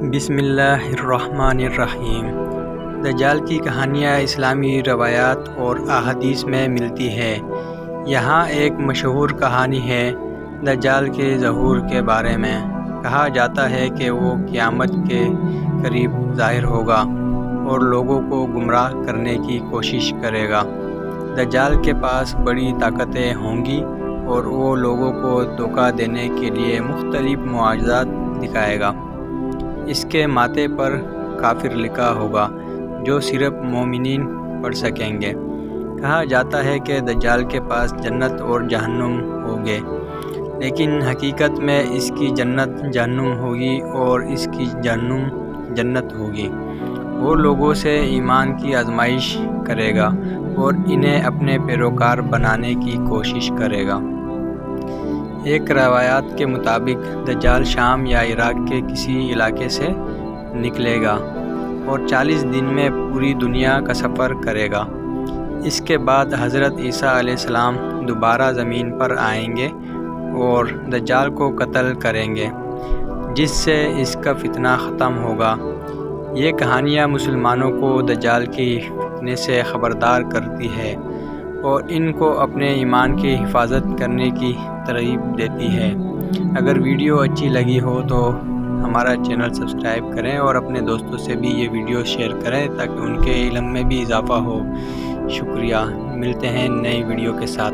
بسم اللہ الرحمن الرحیم۔ دجال کی کہانیاں اسلامی روایات اور احادیث میں ملتی ہے۔ یہاں ایک مشہور کہانی ہے دجال کے ظہور کے بارے میں۔ کہا جاتا ہے کہ وہ قیامت کے قریب ظاہر ہوگا اور لوگوں کو گمراہ کرنے کی کوشش کرے گا۔ دجال کے پاس بڑی طاقتیں ہوں گی اور وہ لوگوں کو دھوکہ دینے کے لیے مختلف معجزات دکھائے گا۔ اس کے ماتھے پر کافر لکھا ہوگا جو صرف مومنین پڑھ سکیں گے۔ کہا جاتا ہے کہ دجال کے پاس جنت اور جہنم ہوگے، لیکن حقیقت میں اس کی جنت جہنم ہوگی اور اس کی جہنم جنت ہوگی۔ وہ لوگوں سے ایمان کی آزمائش کرے گا اور انہیں اپنے پیروکار بنانے کی کوشش کرے گا۔ ایک روایات کے مطابق دجال شام یا عراق کے کسی علاقے سے نکلے گا اور 40 دن میں پوری دنیا کا سفر کرے گا۔ اس کے بعد حضرت عیسیٰ علیہ السلام دوبارہ زمین پر آئیں گے اور دجال کو قتل کریں گے، جس سے اس کا فتنہ ختم ہوگا۔ یہ کہانیاں مسلمانوں کو دجال کی فتنے سے خبردار کرتی ہے اور ان کو اپنے ایمان کی حفاظت کرنے کی ترغیب دیتی ہے۔ اگر ویڈیو اچھی لگی ہو تو ہمارا چینل سبسکرائب کریں اور اپنے دوستوں سے بھی یہ ویڈیو شیئر کریں تاکہ ان کے علم میں بھی اضافہ ہو۔ شکریہ۔ ملتے ہیں نئی ویڈیو کے ساتھ۔